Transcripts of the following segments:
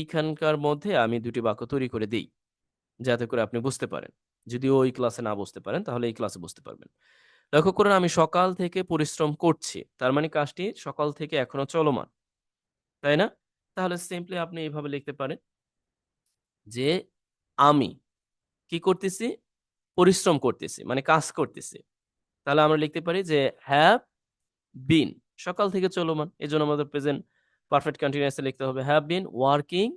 এইখানকার মধ্যে আমি ২ টি বাক্য তৈরি করে দেই, যাতে করে আপনি বুঝতে পারেন। যদিও ওই ক্লাসে না বুঝতে পারেন, তাহলে এই ক্লাসে বুঝতে পারবেন। লক্ষ্য করুন আমি সকাল থেকে পরিশ্রম করছি। তার মানে কাজটি সকাল থেকে এখনো চলমান। তাই না? তাহলে সিম্পলি আপনি এভাবে লিখতে পারেন যে, আমি কি করতেছি? পরিশ্রম করতেছি। মানে কাজ করতেছি। তাহলে আমরা লিখতে পারি যে, have been সকাল থেকে চলমান। এজন্য আমাদের প্রেজেন্ট পারফেক্ট কন্টিনিউয়াস এ লিখতে হবে have been working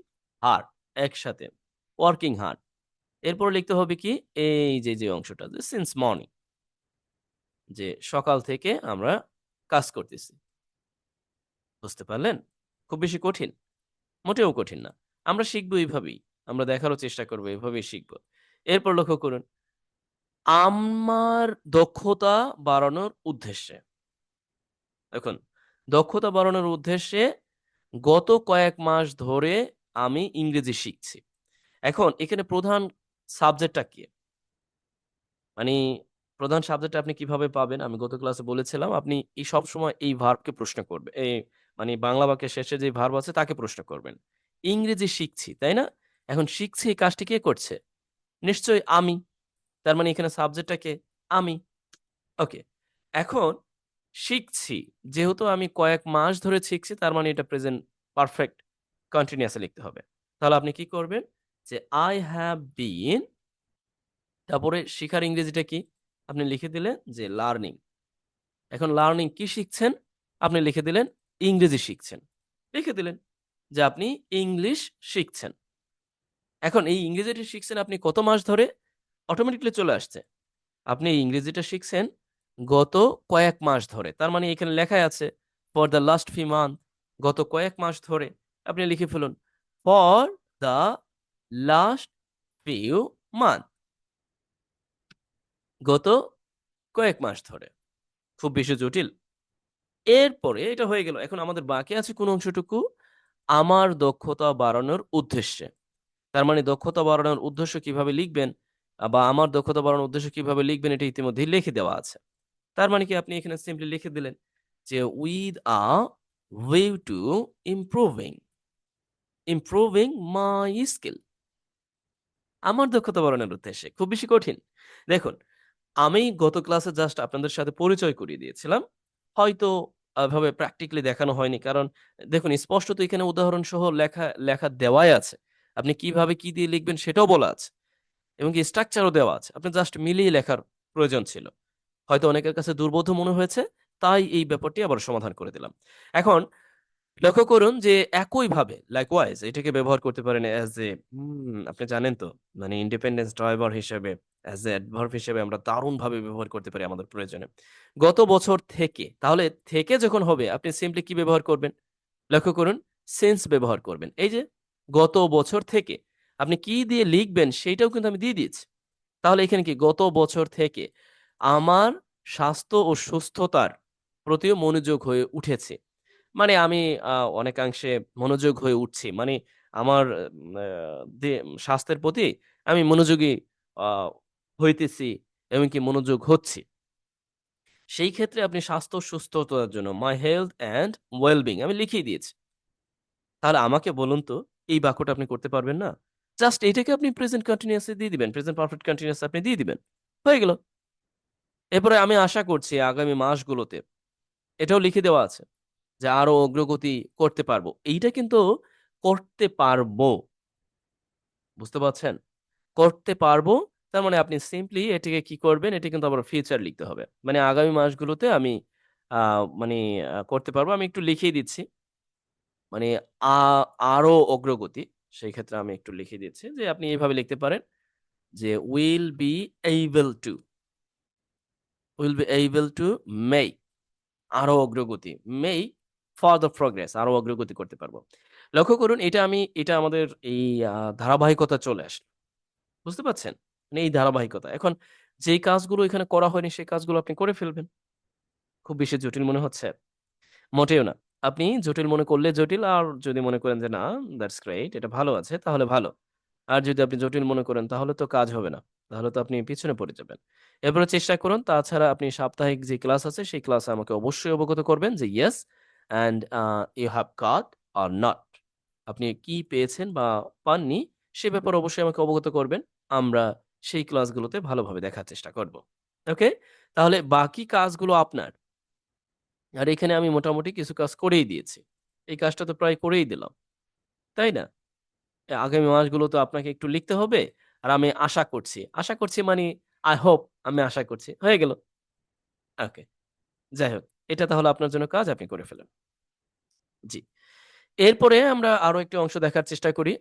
hard একসাথে। working hard এরপর লিখতে হবে কি? এই যে অংশটা যে since morning যে সকাল থেকে আমরা কাজ করতেছি। বুঝতে পারলেন? খুব বেশি কঠিন? মোটেও কঠিন না। আমরা শিখব এইভাবেই। আমরা দেখারও চেষ্টা করব এভাবেই শিখব। এরপর লক্ষ্য করুন, আমার দক্ষতা বাড়ানোর উদ্দেশ্যে। দেখুন, দক্ষতা বাড়ানোর উদ্দেশ্যে গত কয়েক মাস ধরে আমি ইংরেজি শিখছি। এখন এখানে প্রধান সাবজেক্টটা কি? মানি প্রধান সাবজেক্টটা আপনি কিভাবে পাবেন? আমি গত ক্লাসে বলেছিলাম, আপনি সবসময় এই ভার্বকে প্রশ্ন করবে মানে বাংলা বাক্যের শেষে যে ভার্ব আছে তাকে প্রশ্ন করবেন। ইংরেজি শিখছি, তাই না? এখন শিখছি এই কাজটি কে করছে? নিশ্চয়ই আমি। তার মানে এখানে সাবজেক্টটা কে? আমি। ওকে। এখন শিখছি। যেহেতু আমি কয়েক মাস ধরে শিখছি তার মানে এটা প্রেজেন্ট পারফেক্ট কন্টিনিউয়াস এ লিখতে হবে। তাহলে আপনি কি করবেন? যে I have been তারপরে শিখার ইংরেজিটা কি? আপনি লিখে দিলেন যে লার্নিং। এখন লার্নিং কি শিখছেন? আপনি লিখে দিলেন ইংরেজি শিখছেন। লিখে দিলেন যে আপনি ইংলিশ শিখছেন। এখন এই ইংরেজিটা শিখছেন আপনি কত মাস ধরে? অটোমেটিক্যালি চলে আসছে। আপনি এই ইংরেজিটা শিখছেন গত কয়েক মাস ধরে। তার মানে এখানে লেখাই আছে for the last few month গত কয়েক মাস ধরে। আপনি লিখে ফেলুন for the last few month গত কয়েক মাস ধরে। খুব বেশি জটিল? এরপরে এটা হয়ে গেল। এখন আমাদের বাকি আছে কোন অংশটুকু? আমার দক্ষতা বাড়ানোর উদ্দেশ্যে। তার মানে দক্ষতা বাড়ানোর উদ্দেশ্য কিভাবে লিখবেন বা আমার দক্ষতা বাড়ানোর উদ্দেশ্য কিভাবে লিখবেন এটা ইতিমধ্যেই লিখে দেওয়া আছে। তার মানে কি আপনি এখানে সিম্পলি লিখে দিলেন যে with a view to improving my skill আমার দক্ষতা বাড়ানোর উদ্দেশ্যে। খুব বেশি কঠিন? দেখুন, আমি গত ক্লাসে জাস্ট আপনাদের সাথে পরিচয় করিয়ে দিয়েছিলাম। হয়তো এভাবে প্র্যাকটিক্যালি দেখানো হয়নি। কারণ দেখুন স্পষ্টত এখানে উদাহরণ সহ লেখা দেওয়াই আছে। আপনি কিভাবে কি দিয়ে লিখবেন সেটাও বলা আছে। এবং কি স্ট্রাকচারও দেওয়া আছে। আপনি জাস্ট মিলিয়ে লেখার প্রয়োজন ছিল। হয়তো অনেকের কাছে দুর্বোধ্য মনে হয়েছে, তাই এই ব্যাপারটি আবার সমাধান করে দিলাম। এখন লক্ষ্য করুন যে একইভাবে likewise এটাকে ব্যবহার করতে পারেন অ্যাজ এ আপনি জানেন তো মানে ইন্ডিপেন্ডেন্স ড্রাইভার হিসেবে অ্যাজ এ অ্যাডভার্ব হিসেবে আমরা দারুণভাবে ব্যবহার করতে পারি আমাদের প্রয়োজনে। গত বছর থেকে, তাহলে থেকে যখন হবে আপনি সিম্পলি কি ব্যবহার করবেন? লক্ষ্য করুন সিন্স ব্যবহার করবেন। এই যে গত বছর থেকে আপনি কি দিয়ে লিখবেন সেইটাও কিন্তু আমি দিয়ে দিয়েছি। তাহলে এখানে কি গত বছর থেকে আমার স্বাস্থ্য ও সুস্থতার প্রতিও মনোযোগ হয়ে উঠেছে। মানে আমি অনেকাংশে মনোযোগ হয়ে উঠছি। মানে আমার আ দে স্বাস্থ্যের প্রতি আমি মনোযোগী আ হইতেছি এমনকি মনোযোগ হচ্ছি। সেই ক্ষেত্রে আপনি স্বাস্থ্য ও সুস্থতার জন্য my health and well-being আমি লিখেই দিয়েছি। তাহলে আমাকে বলুন তো এই বাক্যটা আপনি করতে পারবেন না? জাস্ট এটাকে আপনি প্রেজেন্ট কন্টিনিউয়াস এ দিয়ে দিবেন। প্রেজেন্ট পারফেক্ট কন্টিনিউয়াস আপনি দিয়ে দিবেন। হয়ে গেল। এরপরে আমি আশা করছি আগামী মাসগুলোতে এটাও লিখে দেওয়া আছে যে আরো অগ্রগতি করতে পারবো। এইটা কিন্তু করতে পারবো। বুঝতে পারছেন? করতে পারবো তার মানে আপনি সিম্পলি এটিকে কি করবেন? এটা কিন্তু আবার ফিউচার লিখতে হবে। মানে আগামী মাসগুলোতে আমি আ মানে করতে পারবো। আমি একটু লিখেই দিচ্ছি। মানে আ আরো অগ্রগতি। সেই ক্ষেত্রে আমি একটু লিখে দিচ্ছি যে আপনি এভাবে লিখতে পারেন যে able to will be able to make আরো অগ্রগতি। make further progress আরো অগ্রগতি করতে পারবো। লক্ষ্য করুন এটা আমাদের এই ধারাবাহিকতা চলে আসে। বুঝতে পারছেন? মানে এই ধারাবাহিকতা। এখন যেই কাজগুলো এখানে করা হয়নি সেই কাজগুলো আপনি করে ফেলবেন। খুব বেশি জটিল মনে হচ্ছে? মোটেও না। আপনি জটিল মনে করলে জটিল আর যদি মনে করেন যে না দ্যাটস গ্রেট এটা ভালো আছে তাহলে ভালো। আর যদি আপনি জটিল মনে করেন তাহলে তো কাজ হবে না। তাহলে তো আপনি পিছনে পড়ে যাবেন। এরপরে চেষ্টা করুন তাছাড়া আপনি সাপ্তাহিক যে ক্লাস আছে সেই ক্লাসে আমাকে অবশ্যই অবগত করবেন যে yes and you have got or not. আপনি কি পেয়েছেন বা পাননি সে ব্যাপারে অবশ্যই আমাকে অবগত করবেন। আমরা সেই ক্লাসগুলোতে ভালোভাবে দেখার চেষ্টা করব। ওকে? তাহলে বাকি কাজগুলো আপনার। আর এখানে আমি মোটামুটি কিছু কাজ করেই দিয়েছি। এই কাজটা তো প্রায় করেই দিলাম। তাই না? আগামী মাসগুলো তো আপনাকে একটু লিখতে হবে। আর আমি আশা করছি। আশা করছি মানি I hope আমি আশা করছি। হয়ে গেল। ওকে। যাই হোক, এটা তাহলে আপনার জন্য কাজ আপনি করে ফেলেন। জি। এরপরে আমরা আরো একটি অংশ দেখার চেষ্টা করি।